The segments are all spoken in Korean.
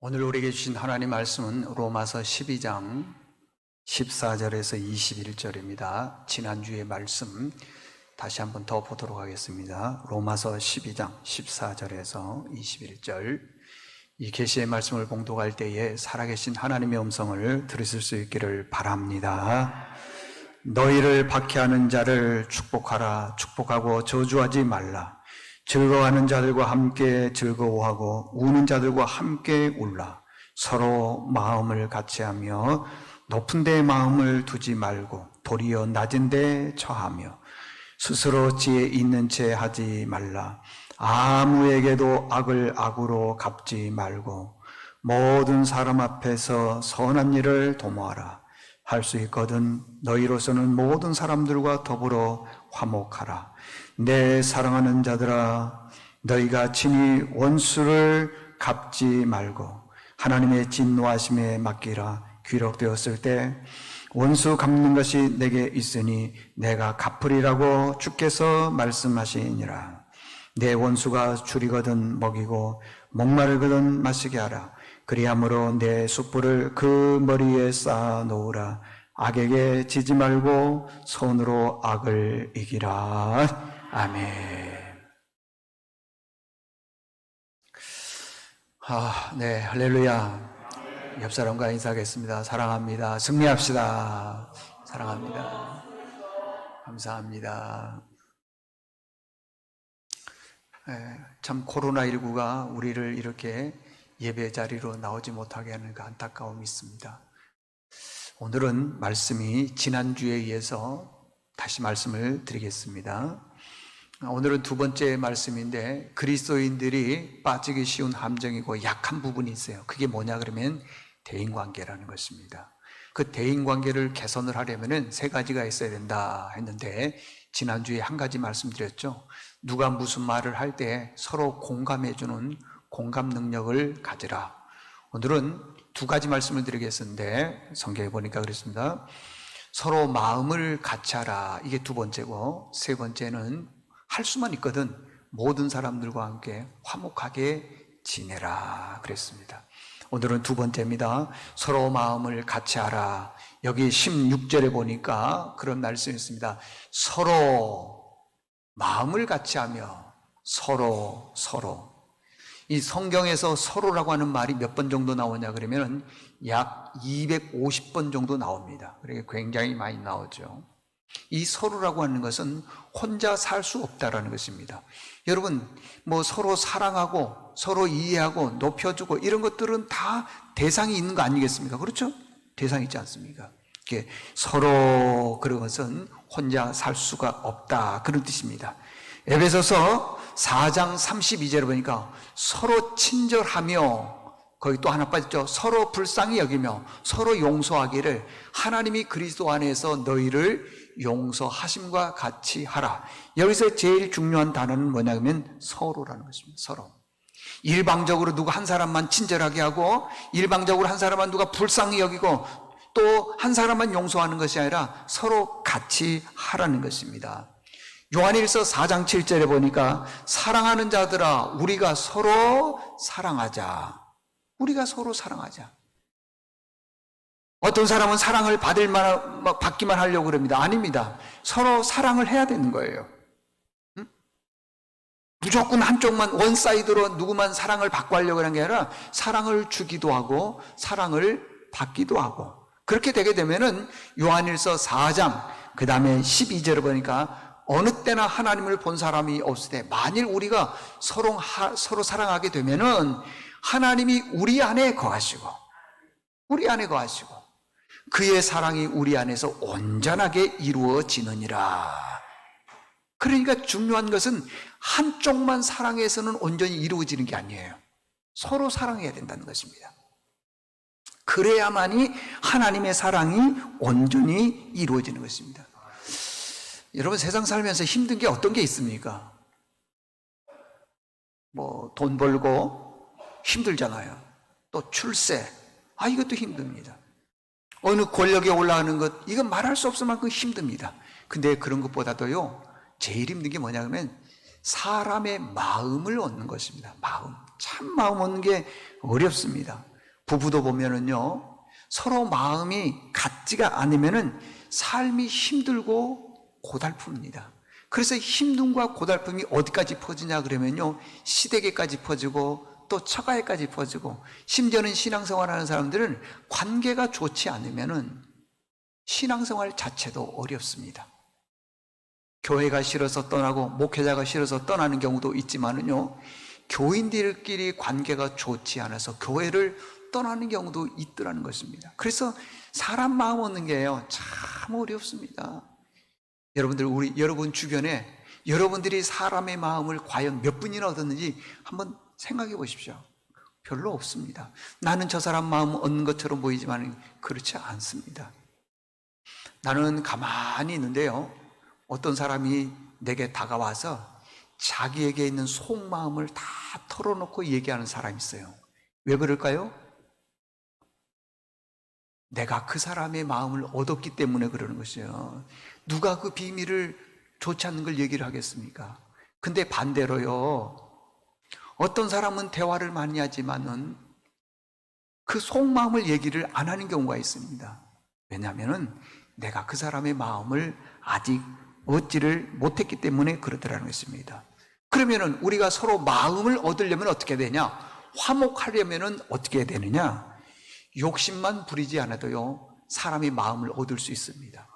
오늘 우리에게 주신 하나님 말씀은 로마서 12장 14절에서 21절입니다. 지난주의 말씀 다시 한번 더 보도록 하겠습니다. 로마서 12장 14절에서 21절. 이 계시의 말씀을 봉독할 때에 살아계신 하나님의 음성을 들으실 수 있기를 바랍니다. 너희를 박해하는 자를 축복하라. 축복하고 저주하지 말라. 즐거워하는 자들과 함께 즐거워하고 우는 자들과 함께 울라. 서로 마음을 같이하며 높은 데 마음을 두지 말고 도리어 낮은 데 처하며 스스로 지혜 있는 채 하지 말라. 아무에게도 악을 악으로 갚지 말고 모든 사람 앞에서 선한 일을 도모하라. 할 수 있거든 너희로서는 모든 사람들과 더불어 화목하라. 내 사랑하는 자들아, 너희가 친히 원수를 갚지 말고 하나님의 진노하심에 맡기라. 기록되었을 때 원수 갚는 것이 내게 있으니 내가 갚으리라고 주께서 말씀하시니라. 내 원수가 줄이거든 먹이고 목마르거든 마시게 하라. 그리함으로 내 숯불을 그 머리에 쌓아 놓으라. 악에게 지지 말고 손으로 악을 이기라. 아멘. 네, 할렐루야. 옆 사람과 인사하겠습니다. 사랑합니다. 승리합시다. 사랑합니다. 감사합니다. 참 코로나19가 우리를 이렇게 예배 자리로 나오지 못하게 하는 그 안타까움이 있습니다. 오늘은 말씀이 지난주에 이어서 다시 말씀을 드리겠습니다. 오늘은 두 번째 말씀인데 그리스도인들이 빠지기 쉬운 함정이고 약한 부분이 있어요. 그게 뭐냐 그러면 대인관계라는 것입니다. 그 대인관계를 개선을 하려면 세 가지가 있어야 된다 했는데 지난주에 한 가지 말씀드렸죠. 누가 무슨 말을 할 때 서로 공감해주는 공감 능력을 가지라. 오늘은 두 가지 말씀을 드리겠는데 성경에 보니까 그렇습니다. 서로 마음을 같이 하라. 이게 두 번째고 세 번째는 할 수만 있거든 모든 사람들과 함께 화목하게 지내라 그랬습니다. 오늘은 두 번째입니다. 서로 마음을 같이 하라. 여기 16절에 보니까 그런 말씀이 있습니다. 서로 마음을 같이 하며 서로 이 성경에서 서로라고 하는 말이 몇 번 정도 나오냐 그러면 약 250번 정도 나옵니다. 그러니까 굉장히 많이 나오죠. 이 서로라고 하는 것은 혼자 살 수 없다라는 것입니다. 여러분, 뭐 서로 사랑하고 서로 이해하고 높여주고 이런 것들은 다 대상이 있는 거 아니겠습니까? 그렇죠? 대상이 있지 않습니까? 서로 그런 것은 혼자 살 수가 없다 그런 뜻입니다. 에베소서 4장 32절에 보니까 서로 친절하며 거기 또 하나 빠졌죠. 서로 불쌍히 여기며 서로 용서하기를 하나님이 그리스도 안에서 너희를 용서하심과 같이 하라. 여기서 제일 중요한 단어는 뭐냐면 서로라는 것입니다. 서로. 일방적으로 누구 한 사람만 친절하게 하고 일방적으로 한 사람만 누가 불쌍히 여기고 또 한 사람만 용서하는 것이 아니라 서로 같이 하라는 것입니다. 요한일서 4장 7절에 보니까 사랑하는 자들아 우리가 서로 사랑하자. 우리가 서로 사랑하자. 어떤 사람은 사랑을 받기만 하려고 그럽니다. 아닙니다. 서로 사랑을 해야 되는 거예요. 무조건 한쪽만 원사이드로 누구만 사랑을 받고 하려고 하는 게 아니라 사랑을 주기도 하고 사랑을 받기도 하고 그렇게 되게 되면은 요한일서 4장 그 다음에 12절을 보니까 어느 때나 하나님을 본 사람이 없을 때 만일 우리가 서로 사랑하게 되면은 하나님이 우리 안에 거하시고 그의 사랑이 우리 안에서 온전하게 이루어지느니라. 그러니까 중요한 것은 한쪽만 사랑해서는 온전히 이루어지는 게 아니에요. 서로 사랑해야 된다는 것입니다. 그래야만이 하나님의 사랑이 온전히 이루어지는 것입니다. 여러분 세상 살면서 힘든 게 어떤 게 있습니까? 뭐 돈 벌고 힘들잖아요. 또 출세, 이것도 힘듭니다. 어느 권력에 올라가는 것, 이건 말할 수 없을 만큼 힘듭니다. 근데 그런 것보다도요 제일 힘든 게 뭐냐면 사람의 마음을 얻는 것입니다. 마음 얻는 게 어렵습니다. 부부도 보면은요, 서로 마음이 같지가 않으면은 삶이 힘들고 고달픕니다. 그래서 힘듦과 고달픔이 어디까지 퍼지냐 그러면요, 시댁에까지 퍼지고 또 처가에까지 퍼지고, 심지어는 신앙생활하는 사람들은 관계가 좋지 않으면은 신앙생활 자체도 어렵습니다. 교회가 싫어서 떠나고 목회자가 싫어서 떠나는 경우도 있지만은요, 교인들끼리 관계가 좋지 않아서 교회를 떠나는 경우도 있더라는 것입니다. 그래서 사람 마음 얻는 게요, 참 어렵습니다. 여러분 주변에 여러분들이 사람의 마음을 과연 몇 분이나 얻었는지 한번 생각해 보십시오. 별로 없습니다. 나는 저 사람 마음 얻는 것처럼 보이지만 그렇지 않습니다. 나는 가만히 있는데요, 어떤 사람이 내게 다가와서 자기에게 있는 속마음을 다 털어놓고 얘기하는 사람이 있어요. 왜 그럴까요? 내가 그 사람의 마음을 얻었기 때문에 그러는 것이에요. 누가 그 비밀을 좋지 않는 걸 얘기를 하겠습니까? 근데 반대로요, 어떤 사람은 대화를 많이 하지만은 그 속마음을 얘기를 안 하는 경우가 있습니다. 왜냐하면은 내가 그 사람의 마음을 아직 얻지를 못했기 때문에 그렇더라는 것입니다. 그러면은 우리가 서로 마음을 얻으려면 어떻게 되냐? 화목하려면은 어떻게 되느냐? 욕심만 부리지 않아도요, 사람의 마음을 얻을 수 있습니다.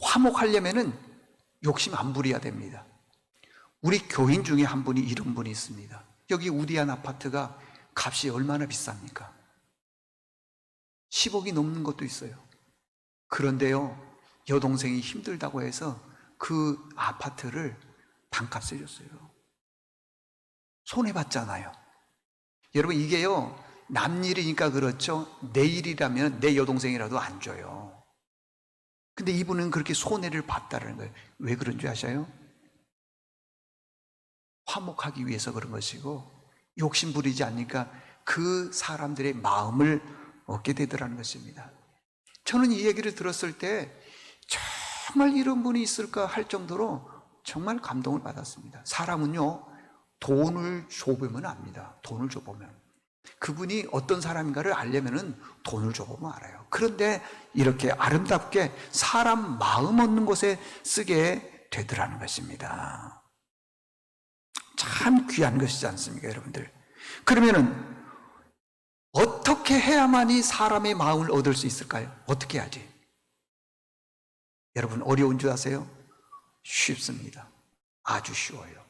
화목하려면은 욕심 안 부려야 됩니다. 우리 교인 중에 한 분이 이런 분이 있습니다. 여기 우디안 아파트가 값이 얼마나 비쌉니까? 10억이 넘는 것도 있어요. 그런데요, 여동생이 힘들다고 해서 그 아파트를 반값에 줬어요. 손해봤잖아요. 여러분, 이게요, 남 일이니까 그렇죠. 내 일이라면 내 여동생이라도 안 줘요. 근데 이분은 그렇게 손해를 봤다는 거예요. 왜 그런 줄 아셔요? 화목하기 위해서 그런 것이고, 욕심 부리지 않으니까 그 사람들의 마음을 얻게 되더라는 것입니다. 저는 이 얘기를 들었을 때 정말 이런 분이 있을까 할 정도로 정말 감동을 받았습니다. 사람은요, 돈을 줘보면 압니다. 돈을 줘보면. 그분이 어떤 사람인가를 알려면은 돈을 줘보면 알아요. 그런데 이렇게 아름답게 사람 마음 얻는 곳에 쓰게 되더라는 것입니다. 참 귀한 것이지 않습니까, 여러분들? 그러면은 어떻게 해야만이 사람의 마음을 얻을 수 있을까요? 어떻게 해야지? 여러분, 어려운 줄 아세요? 쉽습니다. 아주 쉬워요.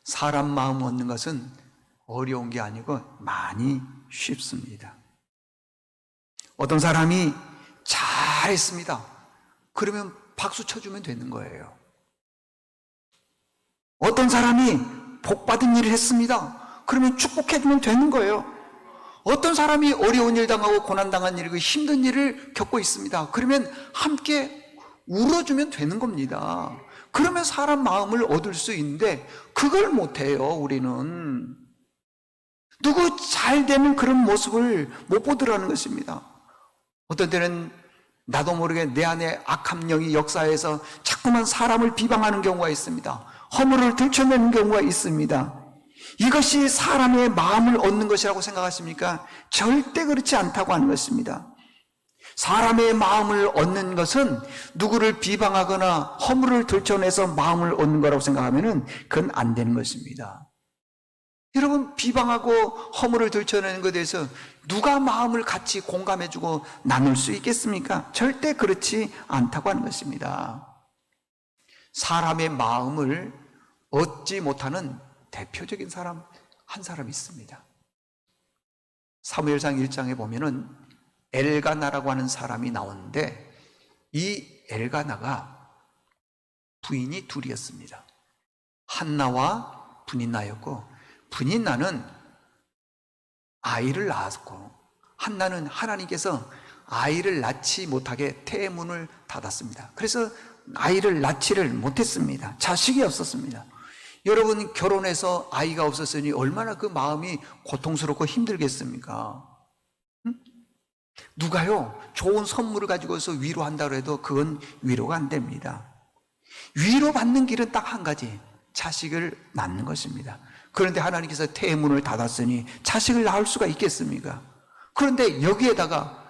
사람 마음 얻는 것은 어려운 게 아니고 많이 쉽습니다. 어떤 사람이 잘했습니다. 그러면 박수 쳐주면 되는 거예요. 어떤 사람이 복받은 일을 했습니다. 그러면 축복해주면 되는 거예요. 어떤 사람이 어려운 일 당하고 고난당한 일이고 힘든 일을 겪고 있습니다. 그러면 함께 울어주면 되는 겁니다. 그러면 사람 마음을 얻을 수 있는데 그걸 못해요, 우리는. 누구 잘 되는 그런 모습을 못 보더라는 것입니다. 어떤 때는 나도 모르게 내 안에 악한 영이 역사해서 자꾸만 사람을 비방하는 경우가 있습니다. 허물을 들춰내는 경우가 있습니다. 이것이 사람의 마음을 얻는 것이라고 생각하십니까? 절대 그렇지 않다고 하는 것입니다. 사람의 마음을 얻는 것은 누구를 비방하거나 허물을 들춰내서 마음을 얻는 거라고 생각하면 그건 안 되는 것입니다. 여러분, 비방하고 허물을 들춰내는 것에 대해서 누가 마음을 같이 공감해주고 나눌 수 있겠습니까? 절대 그렇지 않다고 하는 것입니다. 사람의 마음을 얻지 못하는 대표적인 사람 한 사람이 있습니다. 사무엘상 1장에 보면은 엘가나라고 하는 사람이 나오는데, 이 엘가나가 부인이 둘이었습니다. 한나와 분인나였고, 분인나는 아이를 낳았고, 한나는 하나님께서 아이를 낳지 못하게 태문을 닫았습니다. 그래서 아이를 낳지를 못했습니다. 자식이 없었습니다. 여러분, 결혼해서 아이가 없었으니 얼마나 그 마음이 고통스럽고 힘들겠습니까? 누가요, 좋은 선물을 가지고서 위로한다고 해도 그건 위로가 안 됩니다. 위로받는 길은 딱 한 가지, 자식을 낳는 것입니다. 그런데 하나님께서 태문을 닫았으니 자식을 낳을 수가 있겠습니까? 그런데 여기에다가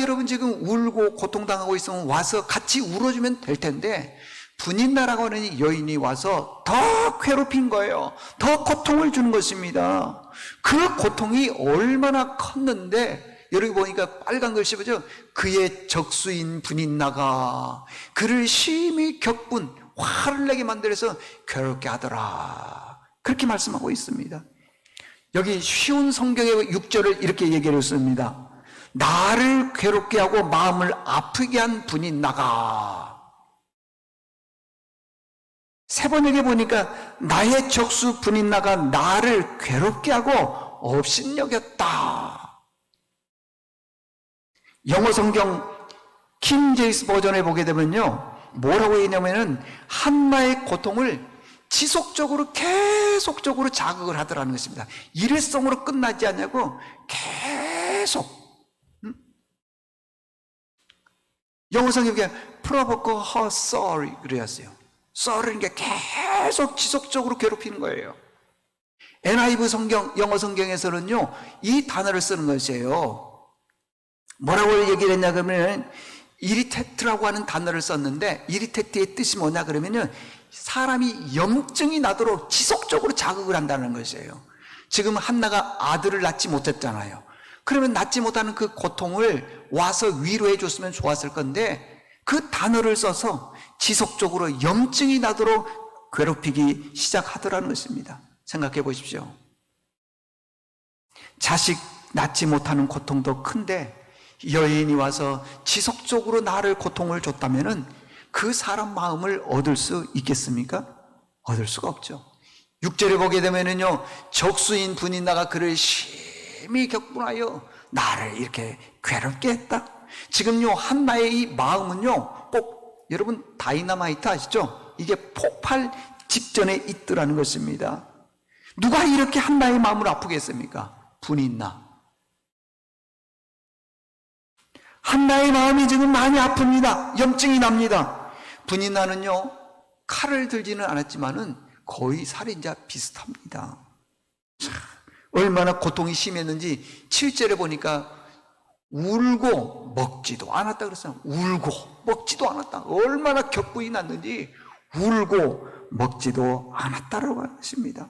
여러분 지금 울고 고통당하고 있으면 와서 같이 울어주면 될 텐데, 분인나라고 하는 여인이 와서 더 괴롭힌 거예요. 더 고통을 주는 것입니다. 그 고통이 얼마나 컸는데, 여기 보니까 빨간 글씨죠. 그의 적수인 분인나가 그를 심히 격분, 화를 내게 만들어서 괴롭게 하더라. 그렇게 말씀하고 있습니다. 여기 쉬운 성경의 6절을 이렇게 얘기를 했습니다. 나를 괴롭게 하고 마음을 아프게 한 분인나가. 세 번역에 보니까 나의 적수 분인나가 나를 괴롭게 하고 업신여겼다. 영어 성경 킹 제임스 버전에 보게 되면요, 뭐라고 했냐면은 한나의 고통을 지속적으로 계속적으로 자극을 하더라는 것입니다. 일회성으로 끝나지 않냐고 계속. 영어 성경에 provoke her sorry 그래야어요. sorry는 게 계속 지속적으로 괴롭히는 거예요. NIV 성경, 영어 성경에서는요, 이 단어를 쓰는 것이에요. 뭐라고 얘기를 했냐 그러면 이리테트라고 하는 단어를 썼는데, 이리테트의 뜻이 뭐냐 그러면은 사람이 염증이 나도록 지속적으로 자극을 한다는 것이에요. 지금 한나가 아들을 낳지 못했잖아요. 그러면 낳지 못하는 그 고통을 와서 위로해 줬으면 좋았을 건데, 그 단어를 써서 지속적으로 염증이 나도록 괴롭히기 시작하더라는 것입니다. 생각해 보십시오. 자식 낳지 못하는 고통도 큰데 여인이 와서 지속적으로 나를 고통을 줬다면은 그 사람 마음을 얻을 수 있겠습니까? 얻을 수가 없죠. 6절에 보게 되면은요, 적수인 분인나가 그를 심히 격분하여 나를 이렇게 괴롭게 했다. 지금요, 한나의 이 마음은요, 꼭 여러분 다이너마이트 아시죠? 이게 폭발 직전에 있더라는 것입니다. 누가 이렇게 한나의 마음을 아프게 했습니까? 분인나. 한나의 마음이 지금 많이 아픕니다. 염증이 납니다. 분인나는요, 칼을 들지는 않았지만은 거의 살인자 비슷합니다. 참, 얼마나 고통이 심했는지 7절에 보니까 울고 먹지도 않았다 그랬어요. 울고 먹지도 않았다. 얼마나 격분이 났는지 울고 먹지도 않았다라고 하십니다.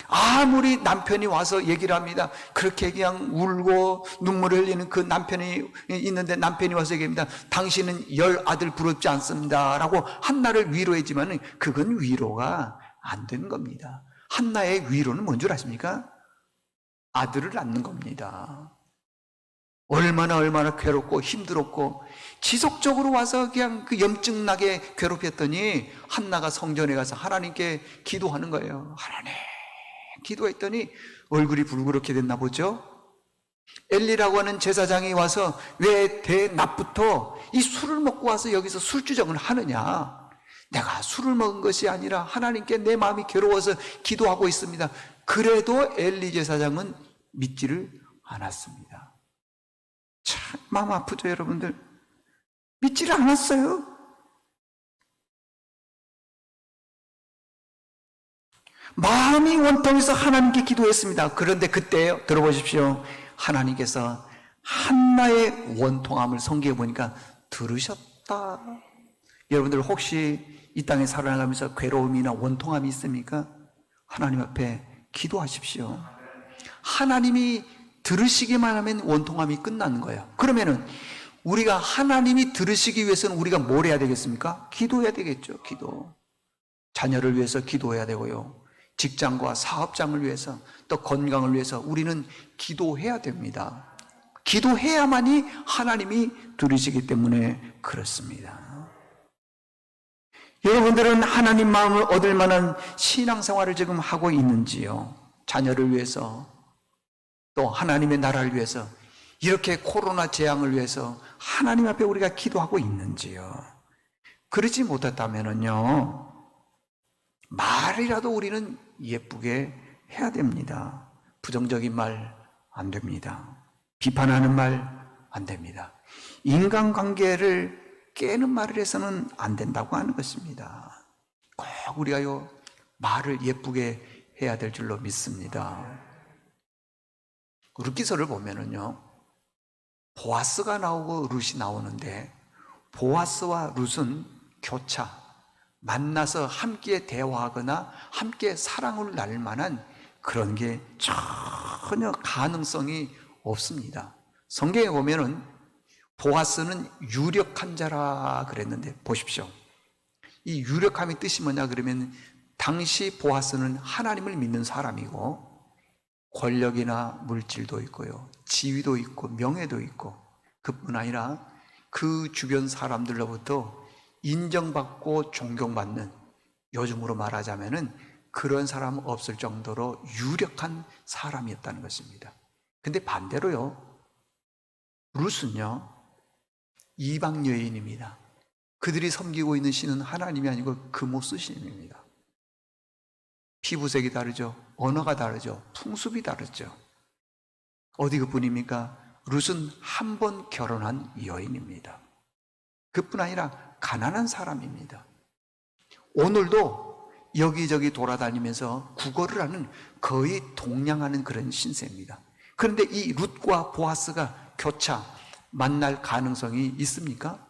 아무리 남편이 와서 얘기를 합니다. 그렇게 그냥 울고 눈물을 흘리는 그 남편이 있는데, 남편이 와서 얘기합니다. 당신은 10 아들 부럽지 않습니다 라고 한나를 위로했지만 그건 위로가 안 된 겁니다. 한나의 위로는 뭔 줄 아십니까? 아들을 낳는 겁니다. 얼마나 괴롭고 힘들었고 지속적으로 와서 그냥 그 염증나게 괴롭혔더니 한나가 성전에 가서 하나님께 기도하는 거예요. 하나님, 기도했더니 얼굴이 붉게 됐나 보죠. 엘리라고 하는 제사장이 와서 왜 대낮부터 이 술을 먹고 와서 여기서 술주정을 하느냐, 내가 술을 먹은 것이 아니라 하나님께 내 마음이 괴로워서 기도하고 있습니다. 그래도 엘리 제사장은 믿지를 않았습니다. 참 마음 아프죠 여러분들. 믿지를 않았어요. 마음이 원통해서 하나님께 기도했습니다. 그런데 그때 들어보십시오. 하나님께서 한나의 원통함을 성경에 보니까 들으셨다. 여러분들 혹시 이 땅에 살아가면서 괴로움이나 원통함이 있습니까? 하나님 앞에 기도하십시오. 하나님이 들으시기만 하면 원통함이 끝나는 거예요. 그러면은 우리가 하나님이 들으시기 위해서는 우리가 뭘 해야 되겠습니까? 기도해야 되겠죠. 기도. 자녀를 위해서 기도해야 되고요. 직장과 사업장을 위해서, 또 건강을 위해서 우리는 기도해야 됩니다. 기도해야만이 하나님이 들으시기 때문에 그렇습니다. 여러분들은 하나님 마음을 얻을 만한 신앙생활을 지금 하고 있는지요? 자녀를 위해서, 또 하나님의 나라를 위해서, 이렇게 코로나 재앙을 위해서 하나님 앞에 우리가 기도하고 있는지요? 그러지 못했다면요, 말이라도 우리는 예쁘게 해야 됩니다. 부정적인 말 안 됩니다. 비판하는 말 안 됩니다. 인간관계를 깨는 말을 해서는 안 된다고 하는 것입니다. 꼭 우리가요, 말을 예쁘게 해야 될 줄로 믿습니다. 룻기서를 보면은요, 보아스가 나오고 룻이 나오는데, 보아스와 룻은 교차, 만나서 함께 대화하거나 함께 사랑을 나눌 만한 그런 게 전혀 가능성이 없습니다. 성경에 보면은 보아스는 유력한 자라 그랬는데, 보십시오. 이 유력함의 뜻이 뭐냐 그러면, 당시 보아스는 하나님을 믿는 사람이고 권력이나 물질도 있고요, 지위도 있고 명예도 있고, 그뿐 아니라 그 주변 사람들로부터 인정받고 존경받는, 요즘으로 말하자면은 그런 사람 없을 정도로 유력한 사람이었다는 것입니다. 근데 반대로요, 룻은요, 이방 여인입니다. 그들이 섬기고 있는 신은 하나님이 아니고 그모스 신입니다. 피부색이 다르죠, 언어가 다르죠, 풍습이 다르죠. 어디 그뿐입니까? 룻은 한 번 결혼한 여인입니다. 그뿐 아니라 가난한 사람입니다. 오늘도 여기저기 돌아다니면서 국어를 하는, 거의 동냥하는 그런 신세입니다. 그런데 이 룻과 보아스가 교차, 만날 가능성이 있습니까?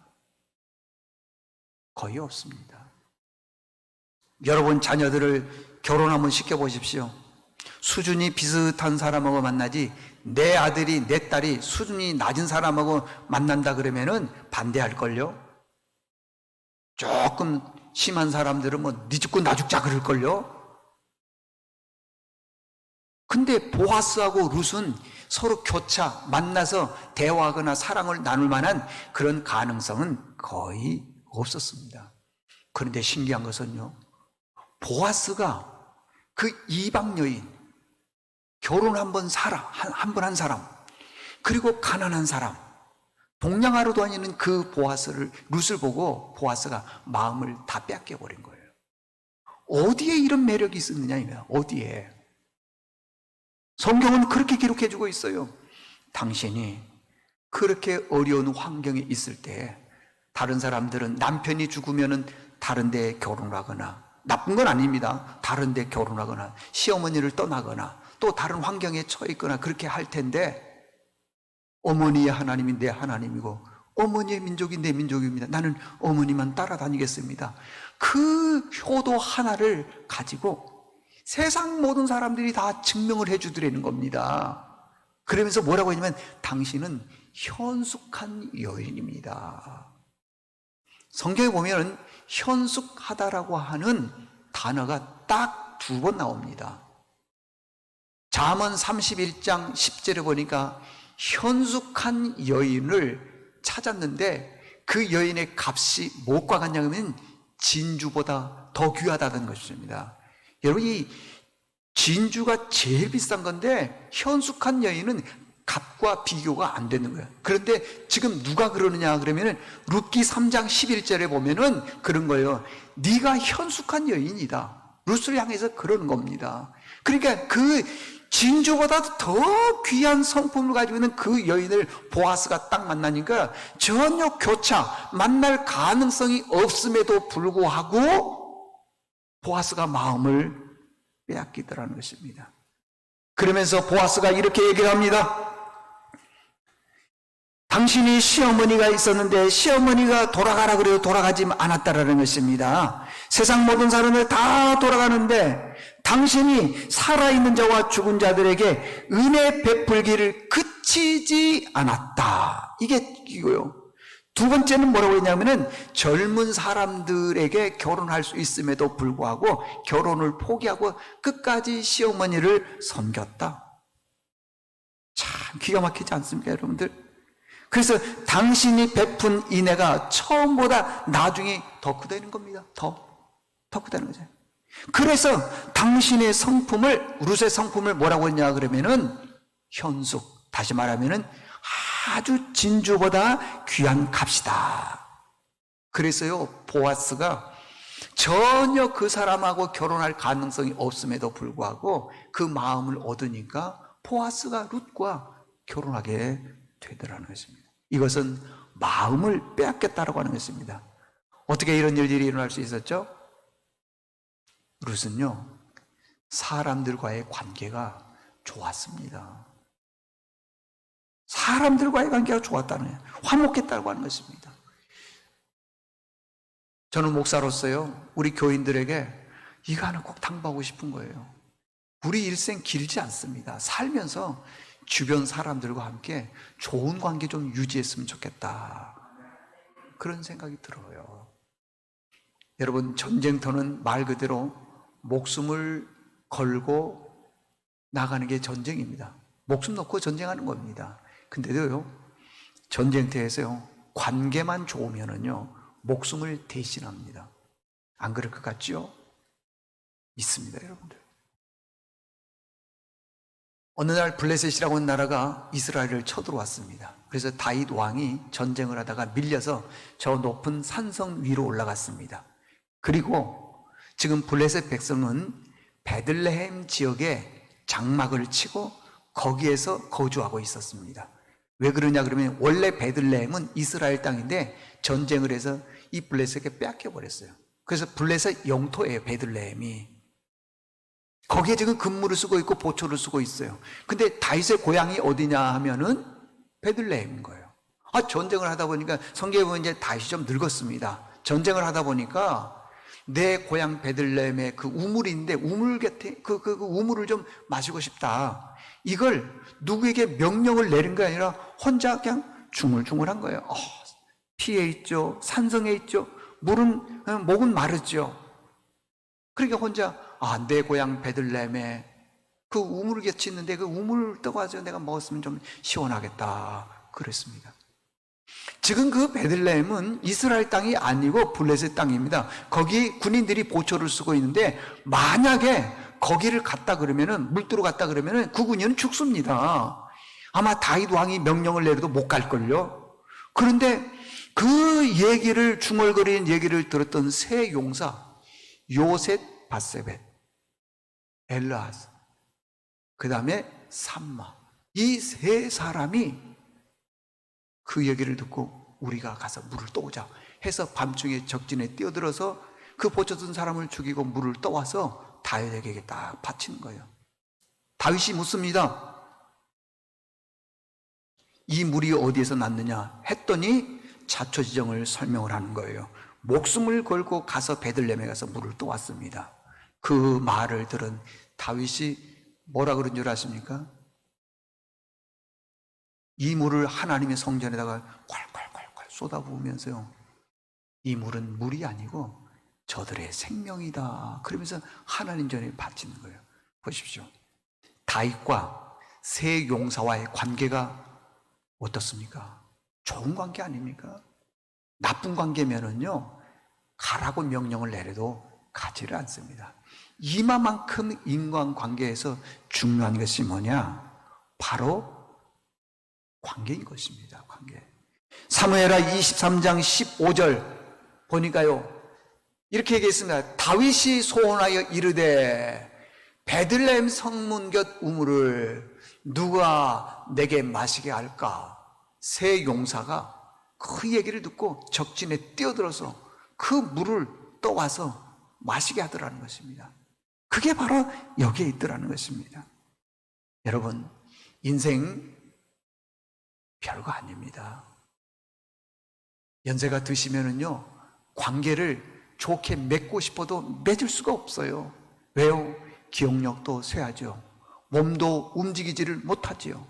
거의 없습니다. 여러분 자녀들을 결혼 한번 시켜보십시오. 수준이 비슷한 사람하고 만나지, 내 아들이 내 딸이 수준이 낮은 사람하고 만난다 그러면은 반대할걸요. 조금 심한 사람들은 뭐 니 죽고 나 죽자 그럴걸요. 근데 보아스하고 룻은 서로 교차, 만나서 대화하거나 사랑을 나눌 만한 그런 가능성은 거의 없었습니다. 그런데 신기한 것은요, 보아스가 그 이방 여인, 결혼 한 번 한 사람, 그리고 가난한 사람, 동냥하러 다니는 그 룻을 보고 보아스가 마음을 다 뺏겨버린 거예요. 어디에 이런 매력이 있었느냐, 어디에? 성경은 그렇게 기록해주고 있어요. 당신이 그렇게 어려운 환경에 있을 때, 다른 사람들은 남편이 죽으면은 다른 데 결혼을 하거나, 나쁜 건 아닙니다, 다른 데 결혼하거나 시어머니를 떠나거나 또 다른 환경에 처해 있거나 그렇게 할 텐데, 어머니의 하나님이 내 하나님이고 어머니의 민족이 내 민족입니다, 나는 어머니만 따라다니겠습니다, 그 효도 하나를 가지고 세상 모든 사람들이 다 증명을 해주더라는 겁니다. 그러면서 뭐라고 했냐면, 당신은 현숙한 여인입니다. 성경에 보면 현숙하다라고 하는 단어가 딱 2번 나옵니다. 잠언 31장 10절에 보니까 현숙한 여인을 찾았는데 그 여인의 값이 무엇과 같냐면 진주보다 더 귀하다는 것입니다. 여러분, 이 진주가 제일 비싼 건데 현숙한 여인은 값과 비교가 안 되는 거예요. 그런데 지금 누가 그러느냐 그러면은 룻기 3장 11절에 보면은 그런 거예요. 네가 현숙한 여인이다, 룻을 향해서 그러는 겁니다. 그러니까 그 진주보다 더 귀한 성품을 가지고 있는 그 여인을 보아스가 딱 만나니까 전혀 교차, 만날 가능성이 없음에도 불구하고 보아스가 마음을 빼앗기더라는 것입니다. 그러면서 보아스가 이렇게 얘기를 합니다. 당신이 시어머니가 있었는데 시어머니가 돌아가라 그래도 돌아가지 않았다라는 것입니다. 세상 모든 사람들 다 돌아가는데 당신이 살아있는 자와 죽은 자들에게 은혜 베풀기를 그치지 않았다. 이게 이거요. 2번째는 뭐라고 했냐면은 젊은 사람들에게 결혼할 수 있음에도 불구하고 결혼을 포기하고 끝까지 시어머니를 섬겼다. 참 기가 막히지 않습니까, 여러분들? 그래서 당신이 베푼 인애가 처음보다 나중에 더 크다는 겁니다. 더 크다는 거죠. 그래서 당신의 성품을, 룻의 성품을 뭐라고 했냐 그러면은 현숙, 다시 말하면은 아주 진주보다 귀한 값이다. 그래서요, 보아스가 전혀 그 사람하고 결혼할 가능성이 없음에도 불구하고 그 마음을 얻으니까 보아스가 룻과 결혼하게 되더라는 것입니다. 이것은 마음을 빼앗겼다라고 하는 것입니다. 어떻게 이런 일들이 일어날 수 있었죠? 룻은요, 사람들과의 관계가 좋았습니다. 사람들과의 관계가 좋았다는 거예요. 화목했다고 하는 것입니다. 저는 목사로서요, 우리 교인들에게 이거 하나 꼭 당부하고 싶은 거예요. 우리 일생 길지 않습니다. 살면서 주변 사람들과 함께 좋은 관계 좀 유지했으면 좋겠다, 그런 생각이 들어요. 여러분, 전쟁터는 말 그대로 목숨을 걸고 나가는 게 전쟁입니다. 목숨 놓고 전쟁하는 겁니다. 근데도요, 전쟁터에서요, 관계만 좋으면은요, 목숨을 대신합니다. 안 그럴 것 같죠? 있습니다, 여러분들. 어느 날 블레셋이라고 하는 나라가 이스라엘을 쳐들어왔습니다. 그래서 다윗 왕이 전쟁을 하다가 밀려서 저 높은 산성 위로 올라갔습니다. 그리고 지금 블레셋 백성은 베들레헴 지역에 장막을 치고 거기에서 거주하고 있었습니다. 왜 그러냐 그러면 원래 베들레헴은 이스라엘 땅인데 전쟁을 해서 이 블레셋에게 빼앗겨 버렸어요. 그래서 블레셋 영토예요, 베들레헴이. 거기에 지금 근무를 쓰고 있고 보초를 쓰고 있어요. 근데 다윗의 고향이 어디냐 하면은 베들레헴인 거예요. 전쟁을 하다 보니까 성경에 보면 이제 다윗이 좀 늙었습니다. 전쟁을 하다 보니까 내 고향 베들레헴에 그 우물이 있는데 우물 곁에 그 우물을 좀 마시고 싶다. 이걸 누구에게 명령을 내린 게 아니라 혼자 그냥 중얼중얼한 거예요. 피해 있죠, 산성에 있죠, 목은 마르죠. 그러니까 혼자 내 고향 베들레헴에 그 우물을 곁이 있는데 그 우물을 떠가지고 내가 먹었으면 좀 시원하겠다, 그랬습니다. 지금 그 베들레헴은 이스라엘 땅이 아니고 블레셋 땅입니다. 거기 군인들이 보초를 쓰고 있는데 만약에 거기를 갔다 그러면은, 물두러 갔다 그러면은 그 군인은 죽습니다. 아마 다윗 왕이 명령을 내려도 못 갈걸요. 그런데 그 얘기를, 중얼거리는 얘기를 들었던 세 용사, 요셋, 바세벳, 엘르아스, 그 다음에 삼마, 이 세 사람이 그 얘기를 듣고 우리가 가서 물을 떠오자 해서 밤중에 적진에 뛰어들어서 그 보초든 사람을 죽이고 물을 떠와서 다윗에게 딱 바치는 거예요. 다윗이 묻습니다. 이 물이 어디에서 났느냐 했더니 자초지정을 설명을 하는 거예요. 목숨을 걸고 가서 베들레헴에 가서 물을 떠왔습니다. 그 말을 들은 다윗이 뭐라 그런 줄 아십니까? 이 물을 하나님의 성전에다가 콸콸콸콸 쏟아부으면서요, 이 물은 물이 아니고 저들의 생명이다, 그러면서 하나님 전에 바치는 거예요. 보십시오, 다윗과 세 용사와의 관계가 어떻습니까? 좋은 관계 아닙니까? 나쁜 관계면은요, 가라고 명령을 내려도 가지를 않습니다. 이마만큼 인간관계에서 중요한 것이 뭐냐? 바로 관계인 것입니다. 관계. 사무엘하 23장 15절 보니까요, 이렇게 얘기했습니다. 다윗이 소원하여 이르되 베들레헴 성문 곁 우물을 누가 내게 마시게 할까? 세 용사가 그 얘기를 듣고 적진에 뛰어들어서 그 물을 떠와서 마시게 하더라는 것입니다. 그게 바로 여기에 있더라는 것입니다. 여러분, 인생 별거 아닙니다. 연세가 드시면은요, 관계를 좋게 맺고 싶어도 맺을 수가 없어요. 왜요? 기억력도 쇠하죠. 몸도 움직이지를 못하지요.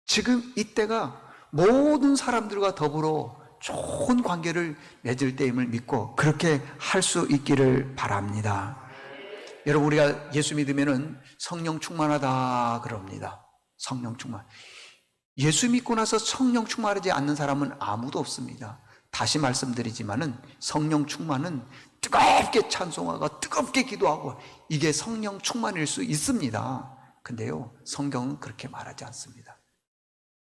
지금 이때가 모든 사람들과 더불어 좋은 관계를 맺을 때임을 믿고 그렇게 할 수 있기를 바랍니다. 여러분, 우리가 예수 믿으면은 성령 충만하다 그럽니다. 성령 충만. 예수 믿고 나서 성령 충만하지 않는 사람은 아무도 없습니다. 다시 말씀드리지만은 성령 충만은 뜨겁게 찬송하고 뜨겁게 기도하고 이게 성령 충만일 수 있습니다. 근데요, 성경은 그렇게 말하지 않습니다.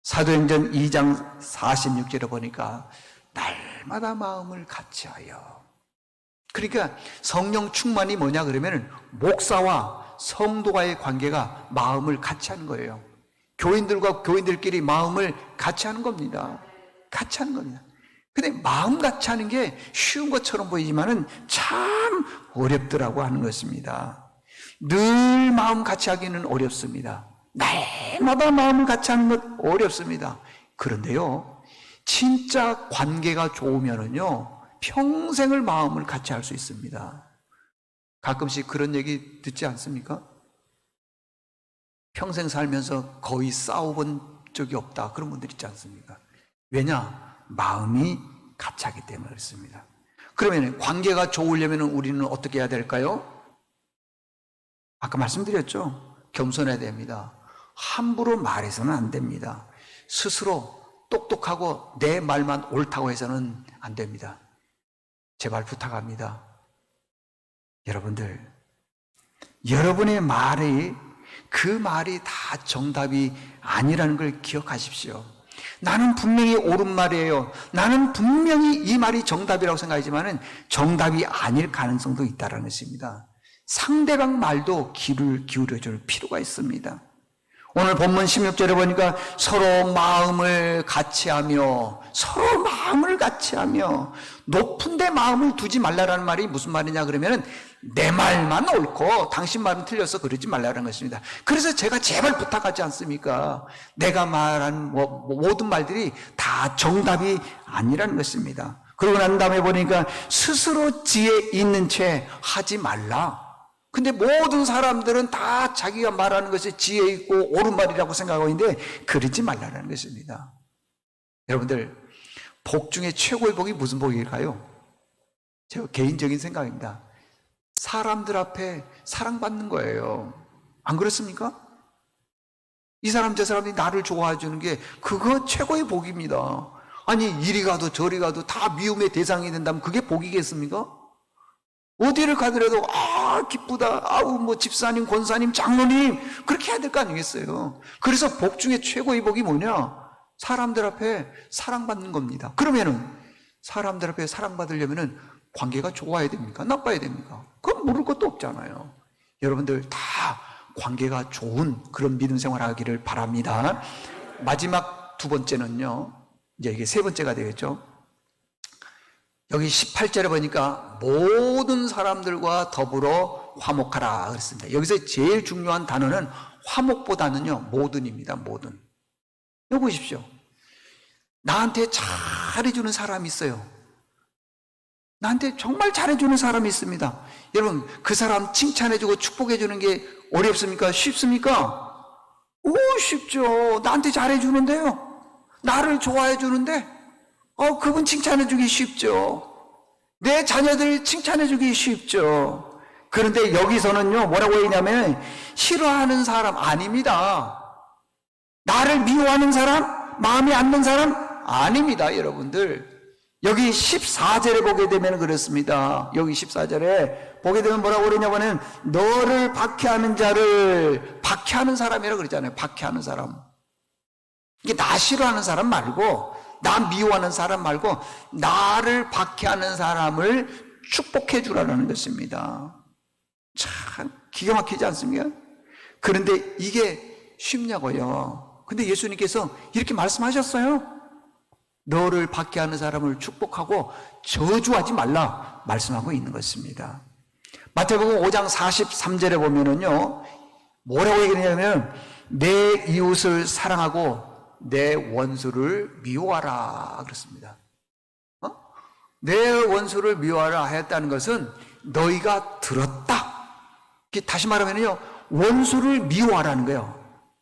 사도행전 2장 46절에 보니까 날마다 마음을 같이하여. 그러니까 성령 충만이 뭐냐 그러면 목사와 성도와의 관계가 마음을 같이 하는 거예요. 교인들과 교인들끼리 마음을 같이 하는 겁니다. 같이 하는 겁니다. 근데 마음 같이 하는 게 쉬운 것처럼 보이지만은 참 어렵더라고 하는 것입니다. 늘 마음 같이 하기는 어렵습니다. 날마다 마음을 같이 하는 것 어렵습니다. 그런데요, 진짜 관계가 좋으면은요, 평생을 마음을 같이 할 수 있습니다. 가끔씩 그런 얘기 듣지 않습니까? 평생 살면서 거의 싸워본 적이 없다. 그런 분들 있지 않습니까? 왜냐? 마음이 같이 하기 때문에 그렇습니다. 그러면 관계가 좋으려면 우리는 어떻게 해야 될까요? 아까 말씀드렸죠? 겸손해야 됩니다. 함부로 말해서는 안 됩니다. 스스로 똑똑하고 내 말만 옳다고 해서는 안 됩니다. 제발 부탁합니다. 여러분들, 여러분의 말이 그 말이 다 정답이 아니라는 걸 기억하십시오. 나는 분명히 옳은 말이에요. 나는 분명히 이 말이 정답이라고 생각하지만 정답이 아닐 가능성도 있다는 것입니다. 상대방 말도 귀를 기울여줄 필요가 있습니다. 오늘 본문 16절에 보니까 서로 마음을 같이하며 높은 데 마음을 두지 말라라는 말이 무슨 말이냐 그러면은 내 말만 옳고 당신 말은 틀려서 그러지 말라는 것입니다. 그래서 제가 제발 부탁하지 않습니까? 내가 말한 모든 말들이 다 정답이 아니라는 것입니다. 그러고 난 다음에 보니까 스스로 지혜 있는 채 하지 말라. 근데 모든 사람들은 다 자기가 말하는 것이 지혜 있고 옳은 말이라고 생각하고 있는데 그러지 말라는 것입니다. 여러분들, 복 중에 최고의 복이 무슨 복일까요? 제 개인적인 생각입니다. 사람들 앞에 사랑받는 거예요. 안 그렇습니까? 이 사람 저 사람이 나를 좋아해 주는 게 그거 최고의 복입니다. 아니 이리 가도 저리 가도 다 미움의 대상이 된다면 그게 복이겠습니까? 어디를 가더라도 기쁘다, 아우 집사님, 권사님, 장로님 그렇게 해야 될 거 아니겠어요? 그래서 복 중에 최고의 복이 뭐냐? 사람들 앞에 사랑받는 겁니다. 그러면은 사람들 앞에 사랑받으려면은 관계가 좋아야 됩니까? 나빠야 됩니까? 그건 모를 것도 없잖아요. 여러분들 다 관계가 좋은 그런 믿음 생활하기를 바랍니다. 마지막 두 번째는요, 이제 이게 세 번째가 되겠죠. 여기 18절에 보니까 모든 사람들과 더불어 화목하라 그랬습니다. 여기서 제일 중요한 단어는 화목보다는요, 모든입니다. 모든. 여기 보십시오. 나한테 잘해주는 사람이 있어요. 나한테 정말 잘해주는 사람이 있습니다. 여러분, 그 사람 칭찬해주고 축복해주는 게 어렵습니까? 쉽습니까? 쉽죠. 나한테 잘해주는데요. 나를 좋아해주는데 그분 칭찬해주기 쉽죠. 내 자녀들 칭찬해주기 쉽죠. 그런데 여기서는요, 뭐라고 했냐면 싫어하는 사람 아닙니다. 나를 미워하는 사람, 마음에 안 드는 사람 아닙니다. 여러분들, 여기 14절에 보게 되면 그렇습니다. 여기 14절에 보게 되면 뭐라고 그러냐면은 너를 박해하는 자를, 박해하는 사람이라고 그러잖아요. 박해하는 사람. 이게 나 싫어하는 사람 말고, 나 미워하는 사람 말고 나를 박해하는 사람을 축복해 주라는 것입니다. 참 기가 막히지 않습니까? 그런데 이게 쉽냐고요. 근데 예수님께서 이렇게 말씀하셨어요. 너를 박해하는 사람을 축복하고 저주하지 말라 말씀하고 있는 것입니다. 마태복음 5장 43절에 보면은요, 뭐라고 얘기하냐면 내 이웃을 사랑하고 내 원수를 미워하라 그렇습니다. 내 원수를 미워하라 하였다는 것은 너희가 들었다. 다시 말하면요, 원수를 미워하라는 거예요.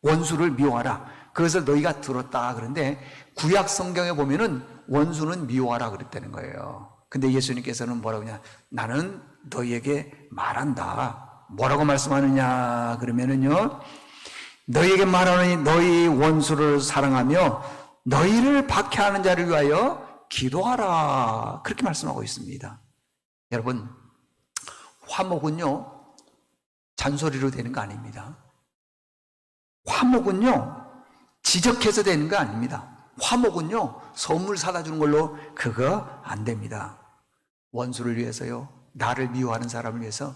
원수를 미워하라. 그것을 너희가 들었다. 그런데 구약 성경에 보면은 원수는 미워하라 그랬다는 거예요. 근데 예수님께서는 뭐라고 하냐? 나는 너희에게 말한다. 뭐라고 말씀하느냐? 그러면은요, 너희에게 말하노니 너희 원수를 사랑하며 너희를 박해하는 자를 위하여 기도하라. 그렇게 말씀하고 있습니다. 여러분, 화목은요, 잔소리로 되는 거 아닙니다. 화목은요, 지적해서 되는 거 아닙니다. 화목은요, 선물 사다 주는 걸로 그거 안 됩니다. 원수를 위해서요, 나를 미워하는 사람을 위해서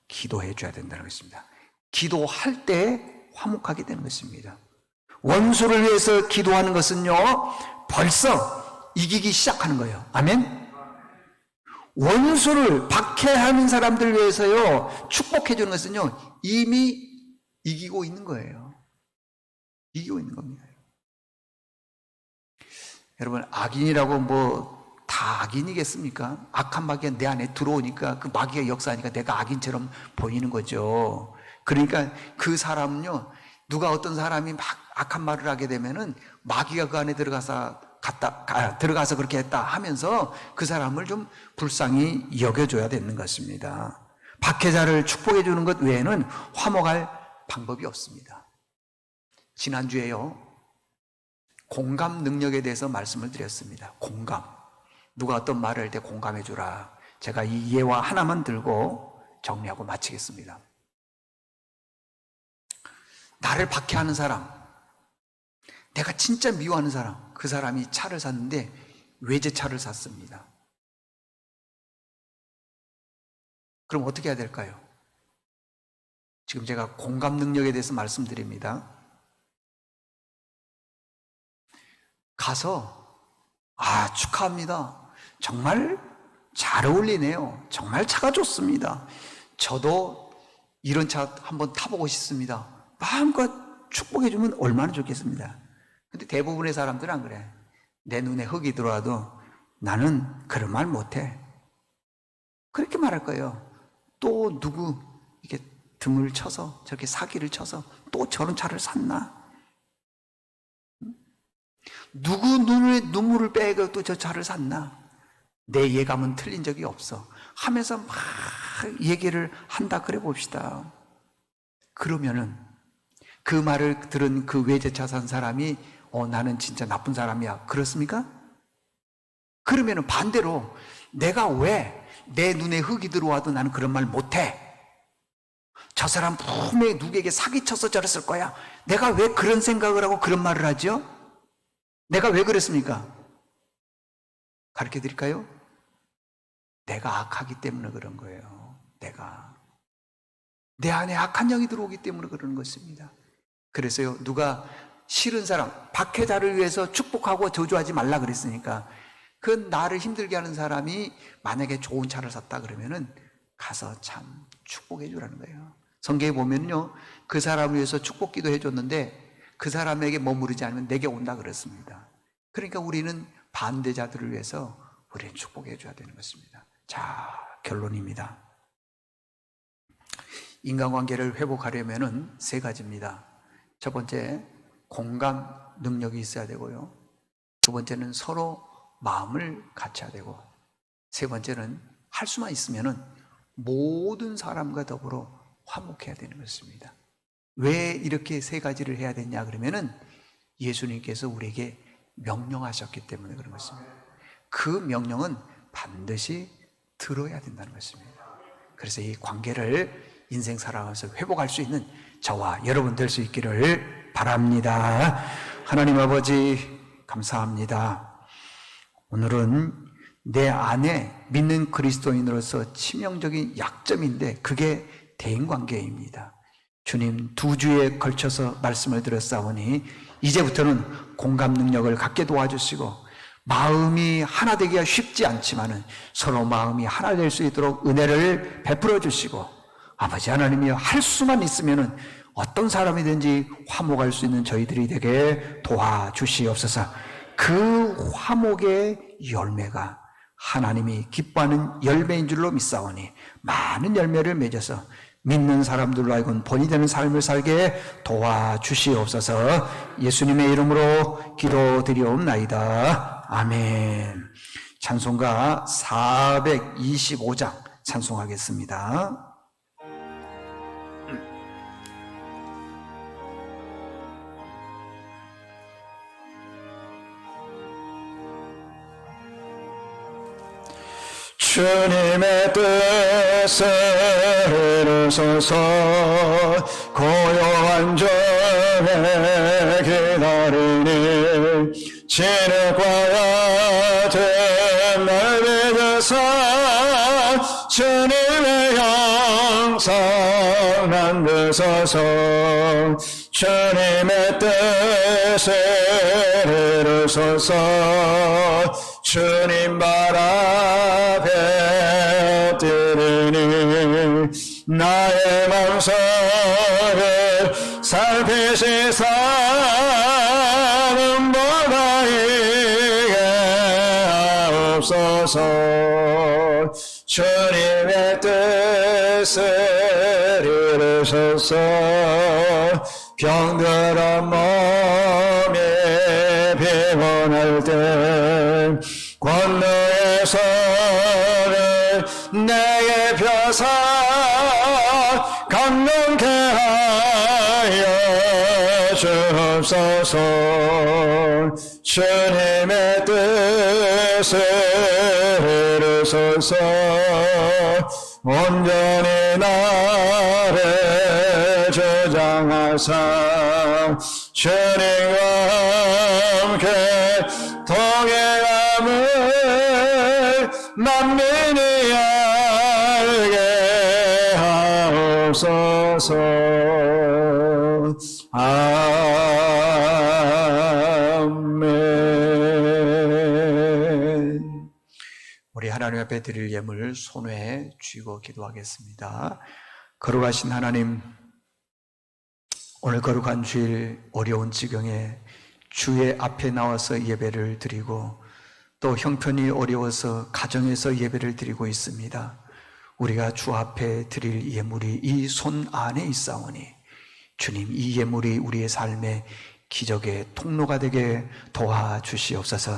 기도해 줘야 된다는 것입니다. 기도할 때 화목하게 되는 것입니다. 원수를 위해서 기도하는 것은요, 벌써 이기기 시작하는 거예요. 아멘? 원수를 박해하는 사람들 위해서요, 축복해 주는 것은요, 이미 이기고 있는 거예요. 이기고 있는 겁니다. 여러분, 악인이라고 뭐 다 악인이겠습니까? 악한 마귀가 내 안에 들어오니까 그 마귀가 역사하니까 내가 악인처럼 보이는 거죠. 그러니까 그 사람은요, 누가 어떤 사람이 막 악한 말을 하게 되면은 마귀가 그 안에 들어가서 그렇게 했다 하면서 그 사람을 좀 불쌍히 여겨줘야 되는 것입니다. 박해자를 축복해 주는 것 외에는 화목할 방법이 없습니다. 지난주에요, 공감 능력에 대해서 말씀을 드렸습니다. 공감. 누가 어떤 말을 할 때 공감해 주라. 제가 이 예화 하나만 들고 정리하고 마치겠습니다. 나를 박해하는 사람, 내가 진짜 미워하는 사람, 그 사람이 차를 샀는데 외제차를 샀습니다. 그럼 어떻게 해야 될까요? 지금 제가 공감 능력에 대해서 말씀드립니다. 가서, 축하합니다. 정말 잘 어울리네요. 정말 차가 좋습니다. 저도 이런 차 한번 타보고 싶습니다. 마음껏 축복해주면 얼마나 좋겠습니다. 근데 대부분의 사람들은 안 그래. 내 눈에 흙이 들어와도 나는 그런 말 못해. 그렇게 말할 거예요. 또 누구 이렇게 등을 쳐서 저렇게 사기를 쳐서 또 저런 차를 샀나? 누구 눈에 눈물을 빼고 또 저 차를 샀나? 내 예감은 틀린 적이 없어 하면서 막 얘기를 한다 그래 봅시다. 그러면은 그 말을 들은 그 외제차 산 사람이 나는 진짜 나쁜 사람이야, 그렇습니까? 그러면은 반대로 내가 왜 내 눈에 흙이 들어와도 나는 그런 말 못해? 저 사람 분명히 누구에게 사기쳐서 저랬을 거야. 내가 왜 그런 생각을 하고 그런 말을 하죠? 내가 왜 그랬습니까? 가르쳐 드릴까요? 내가 악하기 때문에 그런 거예요. 내 안에 악한 영이 들어오기 때문에 그러는 것입니다. 그래서요, 누가 싫은 사람, 박해자를 위해서 축복하고 저주하지 말라 그랬으니까 그 나를 힘들게 하는 사람이 만약에 좋은 차를 샀다 그러면은 가서 참 축복해 주라는 거예요. 성경에 보면요, 그 사람을 위해서 축복 기도해 줬는데 그 사람에게 머무르지 않으면 내게 온다 그랬습니다. 그러니까 우리는 반대자들을 위해서 우리는 축복해 줘야 되는 것입니다. 자, 결론입니다. 인간관계를 회복하려면은 세 가지입니다. 첫 번째, 공감 능력이 있어야 되고요. 두 번째는 서로 마음을 갖춰야 되고, 세 번째는 할 수만 있으면은 모든 사람과 더불어 화목해야 되는 것입니다. 왜 이렇게 세 가지를 해야 되냐 그러면은 예수님께서 우리에게 명령하셨기 때문에 그런 것입니다. 그 명령은 반드시 들어야 된다는 것입니다. 그래서 이 관계를 인생 살아가면서 회복할 수 있는 저와 여러분 될 수 있기를 바랍니다. 하나님 아버지 감사합니다. 오늘은 내 안에 믿는 그리스도인으로서 치명적인 약점인데 그게 대인관계입니다. 주님, 2주에 걸쳐서 말씀을 드렸사오니 이제부터는 공감 능력을 갖게 도와주시고 마음이 하나 되기가 쉽지 않지만은 서로 마음이 하나 될 수 있도록 은혜를 베풀어 주시고, 아버지 하나님이여, 할 수만 있으면은 어떤 사람이든지 화목할 수 있는 저희들이 되게 도와주시옵소서. 그 화목의 열매가 하나님이 기뻐하는 열매인 줄로 믿사오니 많은 열매를 맺어서 믿는 사람들로 하여금 본이 되는 삶을 살게 도와주시옵소서. 예수님의 이름으로 기도드리옵나이다. 아멘. 찬송가 425장 찬송하겠습니다. 주님의 뜻에 이루소서. 고요한 점에 기다리니 진흙과 같은 날 맺어서 주님의 형상 만드소서. 주님의 뜻에 이루소서. 주님 발 앞에 드리니 나의 맘속을 살피시사 눈보라에게 하옵소서. 주님의 뜻을 이루소서. 병들어 몸이 피곤할 때 권능의 손을 내게 펴사 강건케 하여 주옵소서. 주님의 뜻을 이루소서. 온전히 나를 주장하사 주님과 함께 동행함을 만민이 알게 하옵소서. 아멘. 우리 하나님 앞에 드릴 예물 손에 쥐고 기도하겠습니다. 거룩하신 하나님, 오늘 거룩한 주일 어려운 지경에 주의 앞에 나와서 예배를 드리고 또 형편이 어려워서 가정에서 예배를 드리고 있습니다. 우리가 주 앞에 드릴 예물이 이 손 안에 있사오니 주님, 이 예물이 우리의 삶의 기적의 통로가 되게 도와주시옵소서.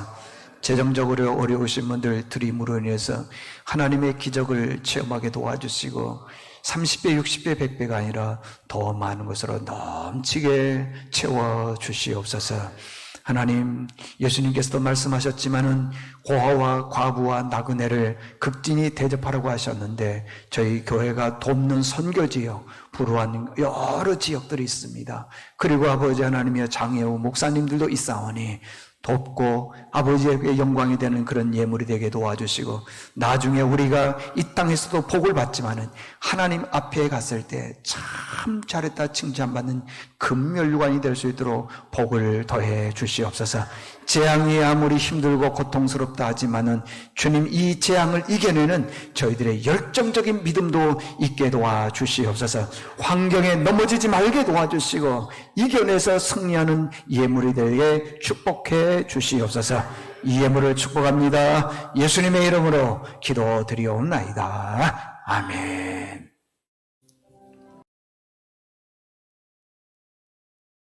재정적으로 어려우신 분들 드림으로 인해서 하나님의 기적을 체험하게 도와주시고 30배, 60배, 100배가 아니라 더 많은 것으로 넘치게 채워주시옵소서. 하나님, 예수님께서도 말씀하셨지만은 고아와 과부와 나그네를 극진히 대접하라고 하셨는데 저희 교회가 돕는 선교지역, 불우한 여러 지역들이 있습니다. 그리고 아버지 하나님의 장애우 목사님들도 있사오니 돕고 아버지에게 영광이 되는 그런 예물이 되게 도와주시고 나중에 우리가 이 땅에서도 복을 받지만은 하나님 앞에 갔을 때 참 잘했다 칭찬받는 금멸관이 될 수 있도록 복을 더해 주시옵소서. 재앙이 아무리 힘들고 고통스럽다 하지만은 주님, 이 재앙을 이겨내는 저희들의 열정적인 믿음도 있게 도와주시옵소서. 환경에 넘어지지 말게 도와주시고 이겨내서 승리하는 예물이 되게 축복해 주시옵소서. 이 예물을 축복합니다. 예수님의 이름으로 기도드리옵나이다. 아멘.